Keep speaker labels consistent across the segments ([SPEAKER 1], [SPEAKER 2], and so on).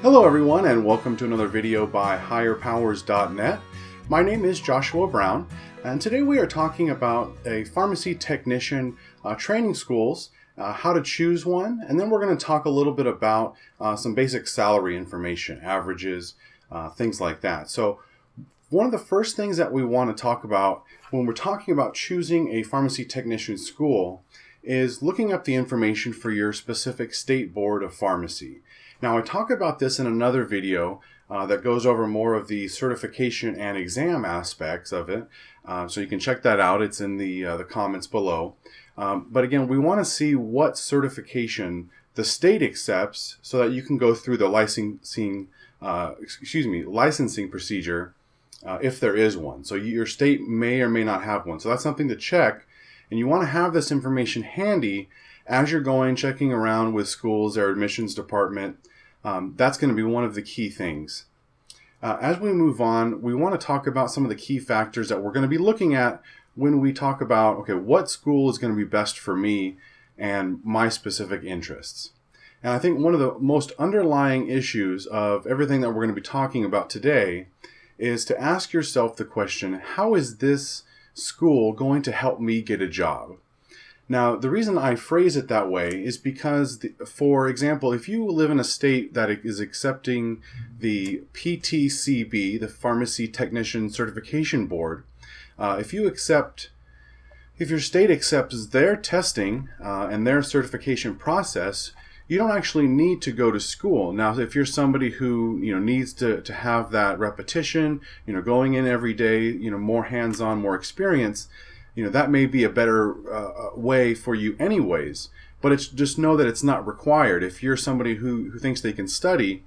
[SPEAKER 1] Hello everyone, and welcome to another video by higherpowers.net. My name is Joshua Brown, and today we are talking about a pharmacy technician training schools, how to choose one, and then we're going to talk a little bit about some basic salary information, averages, things like that. So one of the first things that we want to talk about when we're talking about choosing a pharmacy technician school is looking up the information for your specific state board of pharmacy. Now, I talk about this in another video that goes over more of the certification and exam aspects of it, so you can check that out. It's in the comments below. But again, we want to see what certification the state accepts so that you can go through the licensing procedure if there is one. So your state may or may not have one. So that's something to check, and you want to have this information handy as you're checking around with schools, their admissions department. That's going to be one of the key things. As we move on, we want to talk about some of the key factors that we're going to be looking at when we talk about, okay, what school is going to be best for me and my specific interests. And I think one of the most underlying issues of everything that we're going to be talking about today is to ask yourself the question, how is this school going to help me get a job? Now, the reason I phrase it that way is because, for example, if you live in a state that is accepting the PTCB, the Pharmacy Technician Certification Board, if your state accepts their testing and their certification process, you don't actually need to go to school. Now, if you're somebody who needs to have that repetition, going in every day, more hands-on, more experience, that may be a better way for you anyways, but it's just know that it's not required. If you're somebody who thinks they can study,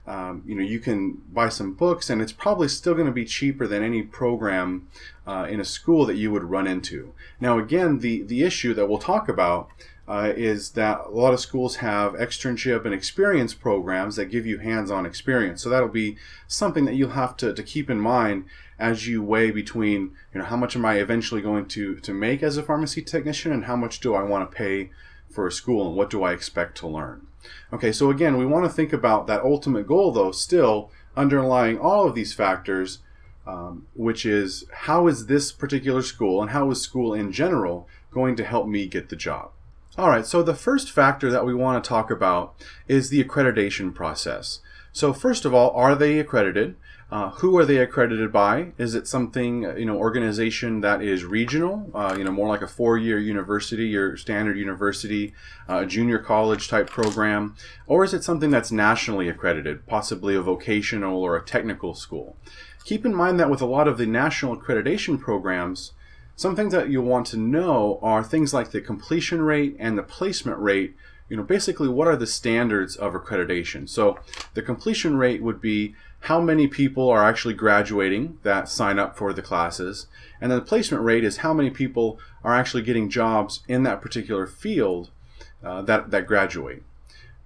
[SPEAKER 1] you can buy some books, and it's probably still going to be cheaper than any program in a school that you would run into. Now, again, the issue that we'll talk about is that a lot of schools have externship and experience programs that give you hands-on experience. So that'll be something that you'll have to keep in mind as you weigh between, how much am I eventually going to make as a pharmacy technician, and how much do I want to pay for a school, and what do I expect to learn? Okay, so again, we want to think about that ultimate goal, though, still underlying all of these factors, which is, how is this particular school, and how is school in general going to help me get the job? All right, so the first factor that we want to talk about is the accreditation process. So first of all, are they accredited? Who are they accredited by? Is it something, organization that is regional, more like a four-year university, your standard university, junior college type program? Or is it something that's nationally accredited, possibly a vocational or a technical school? Keep in mind that with a lot of the national accreditation programs, some things that you'll want to know are things like the completion rate and the placement rate. Basically, what are the standards of accreditation? So the completion rate would be how many people are actually graduating that sign up for the classes. And then the placement rate is how many people are actually getting jobs in that particular field that graduate.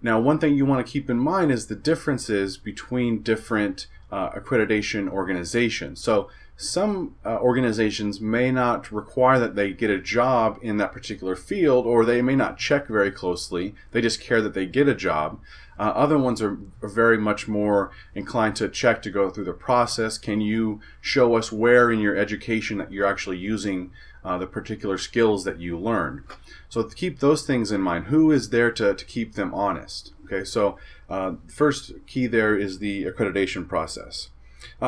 [SPEAKER 1] Now, one thing you want to keep in mind is the differences between different accreditation organizations. So some organizations may not require that they get a job in that particular field, or they may not check very closely. They just care that they get a job. Other ones are very much more inclined to check, to go through the process. Can you show us where in your education that you're actually using the particular skills that you learned? So keep those things in mind. Who is there to keep them honest? Okay, so first key there is the accreditation process.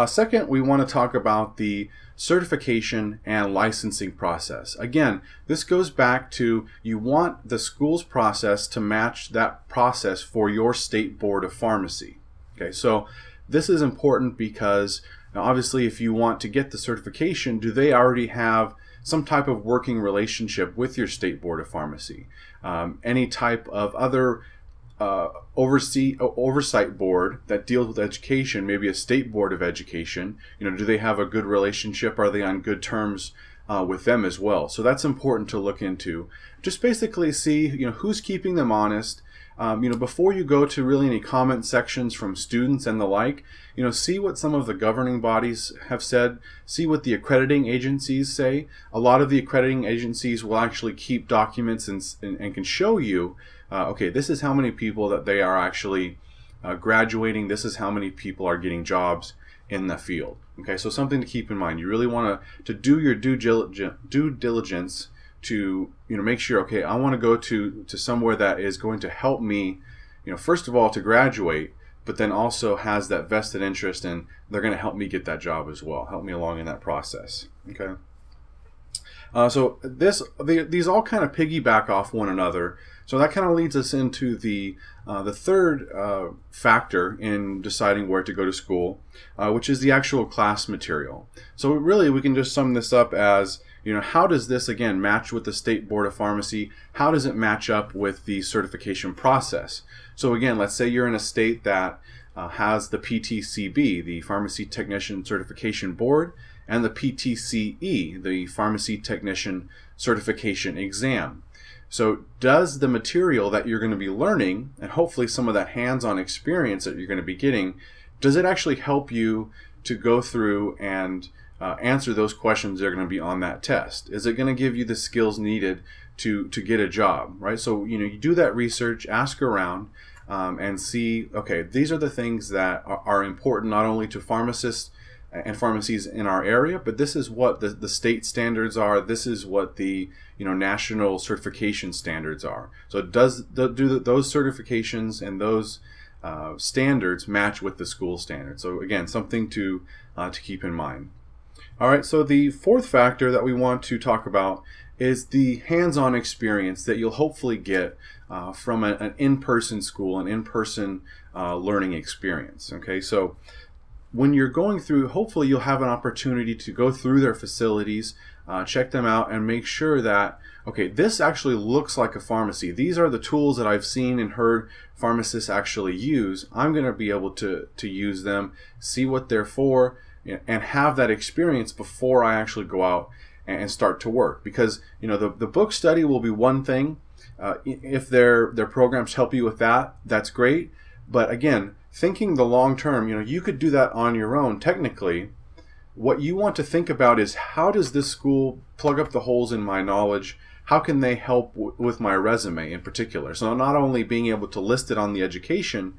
[SPEAKER 1] Second, we want to talk about the certification and licensing process. Again, this goes back to, you want the school's process to match that process for your state board of pharmacy. Okay, so this is important because obviously if you want to get the certification, do they already have some type of working relationship with your state board of pharmacy? Any type of other oversight board that deals with education, maybe a state board of education, do they have a good relationship? Are they on good terms with them as well? So that's important to look into. Just basically see, who's keeping them honest. Before you go to really any comment sections from students and the like, see what some of the governing bodies have said, see what the accrediting agencies say. A lot of the accrediting agencies will actually keep documents and can show you, okay, this is how many people that they are actually graduating, this is how many people are getting jobs in the field. Okay, so something to keep in mind. You really want to do your due diligence to make sure, okay, I want to go to somewhere that is going to help me, first of all to graduate, but then also has that vested interest and they're going to help me get that job as well, help me along in that process. Okay. So these all kind of piggyback off one another. So that kind of leads us into the third factor in deciding where to go to school, which is the actual class material. So really we can just sum this up as, how does this again match with the State Board of Pharmacy? How does it match up with the certification process? So again, let's say you're in a state that has the PTCB, the Pharmacy Technician Certification Board, and the PTCE, the Pharmacy Technician Certification Exam. So does the material that you're going to be learning, and hopefully some of that hands-on experience that you're going to be getting, does it actually help you to go through and answer those questions that are going to be on that test? Is it going to give you the skills needed to get a job, right? So, you do that research, ask around, and see, okay, these are the things that are important not only to pharmacists and pharmacies in our area, but this is what the state standards are. This is what the national certification standards are. So do those certifications and those standards match with the school standards? So again, something to keep in mind. All right, so the fourth factor that we want to talk about is the hands-on experience that you'll hopefully get from an in-person school, an in-person learning experience. Okay, so when you're going through, hopefully you'll have an opportunity to go through their facilities, check them out, and make sure that, okay, this actually looks like a pharmacy. These are the tools that I've seen and heard pharmacists actually use. I'm going to be able to use them, see what they're for, and have that experience before I actually go out and start to work. Because the book study will be one thing. If their programs help you with that, that's great. But again, thinking the long term, you could do that on your own technically. What you want to think about is, how does this school plug up the holes in my knowledge? How can they help with my resume in particular? So not only being able to list it on the education,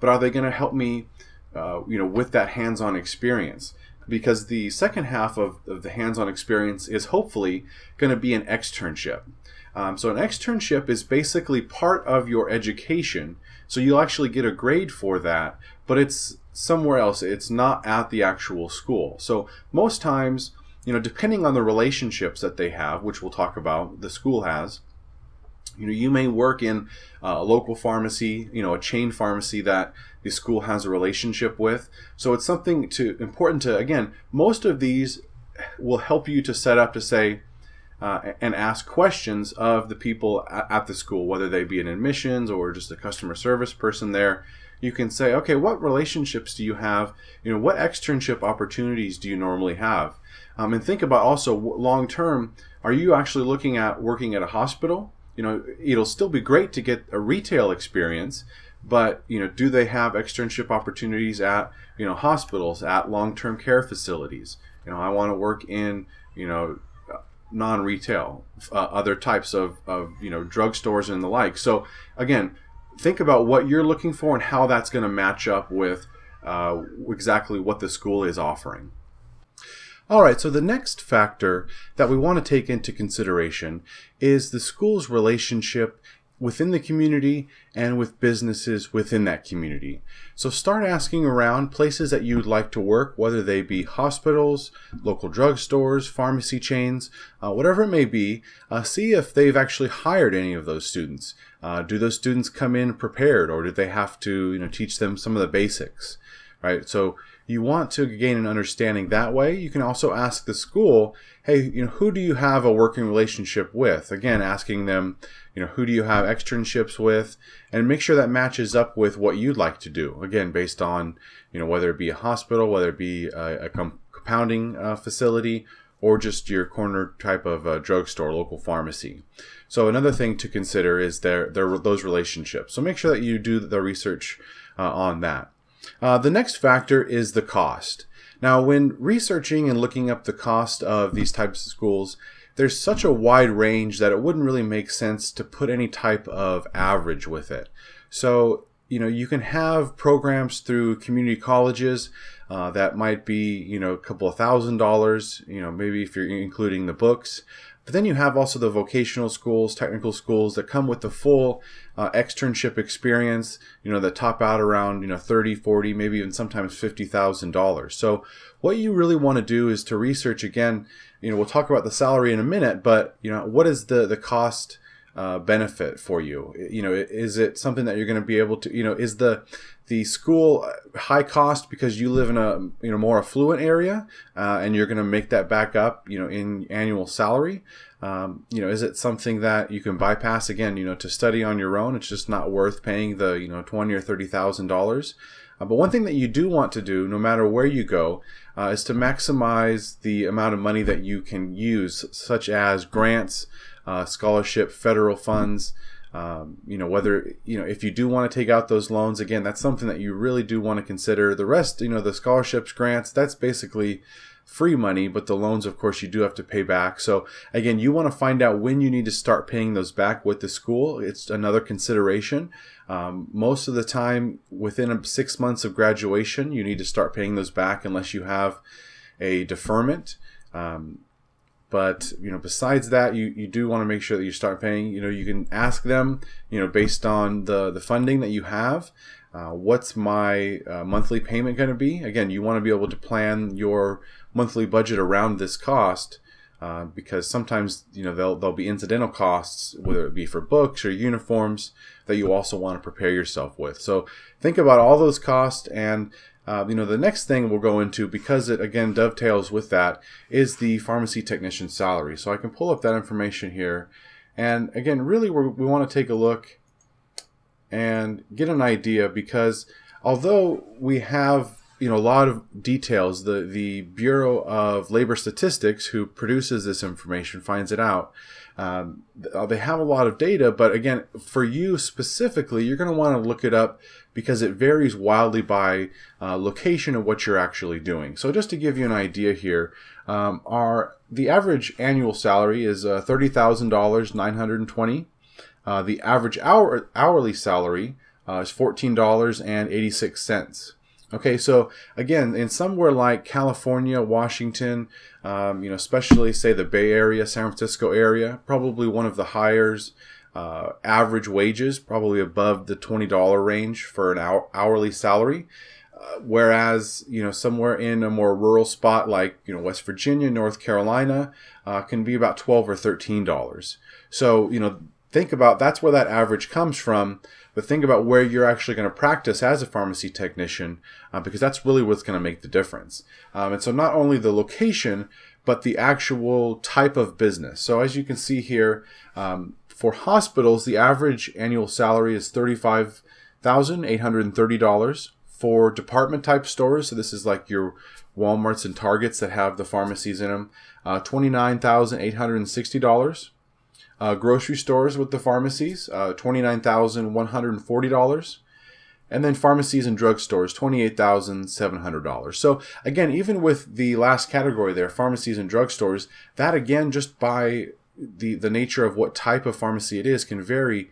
[SPEAKER 1] but are they going to help me with that hands-on experience? Because the second half of the hands-on experience is hopefully going to be an externship. So an externship is basically part of your education. So you'll actually get a grade for that, but it's somewhere else. It's not at the actual school. So most times, depending on the relationships that they have, which we'll talk about, the school has, you may work in a local pharmacy, a chain pharmacy that the school has a relationship with. So it's something important to, again, most of these will help you to set up to say, and ask questions of the people at the school, whether they be an admissions or just a customer service person there. You can say, okay, what relationships do you have? What externship opportunities do you normally have? And think about also long term, are you actually looking at working at a hospital? It'll still be great to get a retail experience, but do they have externship opportunities at hospitals, at long-term care facilities? I want to work in non-retail, other types of drugstores and the like. So again, think about what you're looking for and how that's going to match up with exactly what the school is offering. All right, so the next factor that we want to take into consideration is the school's relationship within the community and with businesses within that community. So start asking around places that you'd like to work, whether they be hospitals, local drugstores, pharmacy chains, whatever it may be. See if they've actually hired any of those students. Do those students come in prepared, or do they have to teach them some of the basics, right? So you want to gain an understanding that way. You can also ask the school, hey, who do you have a working relationship with? Again, asking them, who do you have externships with, and make sure that matches up with what you'd like to do. Again, based on, whether it be a hospital, whether it be a compounding facility, or just your corner type of drugstore, local pharmacy. So another thing to consider is those relationships. So make sure that you do the research on that. The next factor is the cost. Now, when researching and looking up the cost of these types of schools, there's such a wide range that it wouldn't really make sense to put any type of average with it. So you can have programs through community colleges that might be, a couple of $1,000s, maybe if you're including the books. But then you have also the vocational schools, technical schools that come with the full externship experience, that top out around, 30, 40, maybe even sometimes $50,000. So what you really want to do is to research again, we'll talk about the salary in a minute, but, what is the cost benefit for you? Is it something that you're going to be able to, is the school high cost because you live in a more affluent area and you're going to make that back up in annual salary? Is it something that you can bypass again, to study on your own? It's just not worth paying the $20,000 or $30,000. But one thing that you do want to do, no matter where you go, is to maximize the amount of money that you can use, such as grants, scholarship, federal funds. Whether, if you do want to take out those loans, again, that's something that you really do want to consider. The rest, the scholarships, grants, that's basically free money, but the loans, of course, you do have to pay back. So again, you want to find out when you need to start paying those back with the school. It's another consideration. Most of the time, within 6 months of graduation, you need to start paying those back unless you have a deferment. But, besides that, you do want to make sure that you start paying. You can ask them, based on the funding that you have, what's my monthly payment going to be? Again, you want to be able to plan your monthly budget around this cost because sometimes, there'll be incidental costs, whether it be for books or uniforms, that you also want to prepare yourself with. So think about all those costs, and the next thing we'll go into, because it again dovetails with that, is the pharmacy technician salary. So I can pull up that information here. And again, really we want to take a look and get an idea, because although we have a lot of details, the Bureau of Labor Statistics, who produces this information, finds it out. They have a lot of data, but again, for you specifically, you're going to want to look it up because it varies wildly by location of what you're actually doing. So just to give you an idea here, the average annual salary is $30,920. The average hourly salary is $14.86. Okay, so again, in somewhere like California, Washington, especially say the Bay Area, San Francisco area, probably one of the highest average wages, probably above the $20 range for an hourly salary. Whereas, somewhere in a more rural spot like, West Virginia, North Carolina, can be about $12 or $13. So, think about, that's where that average comes from. But think about where you're actually going to practice as a pharmacy technician, because that's really what's going to make the difference. And so not only the location, but the actual type of business. So as you can see here, for hospitals, the average annual salary is $35,830. For department type stores, so this is like your Walmarts and Targets that have the pharmacies in them, $29,860. Grocery stores with the pharmacies, $29,140. And then pharmacies and drugstores, $28,700. So again, even with the last category there, pharmacies and drugstores, that again, just by the nature of what type of pharmacy it is, can vary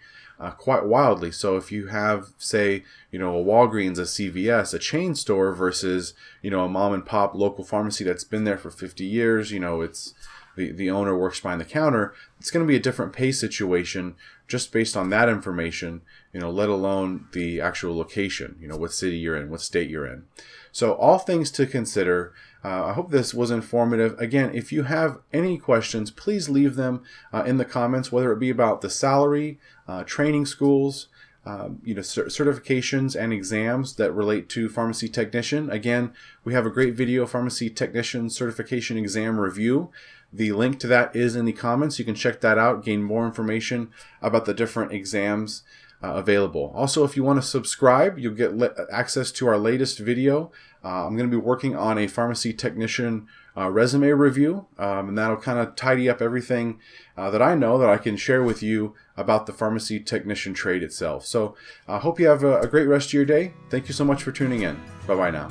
[SPEAKER 1] quite wildly. So if you have, say, a Walgreens, a CVS, a chain store versus, a mom and pop local pharmacy that's been there for 50 years, it's the owner works behind the counter, it's going to be a different pay situation just based on that information, let alone the actual location, what city you're in, what state you're in. So all things to consider. I hope this was informative. Again, if you have any questions, please leave them in the comments, whether it be about the salary, training schools, certifications and exams that relate to pharmacy technician. Again, we have a great video, pharmacy technician certification exam review. The link to that is in the comments. You can check that out, gain more information about the different exams available. Also, if you want to subscribe, you'll get access to our latest video. I'm going to be working on a pharmacy technician resume review, and that'll kind of tidy up everything that I know that I can share with you about the pharmacy technician trade itself. So I hope you have a great rest of your day. Thank you so much for tuning in. Bye-bye now.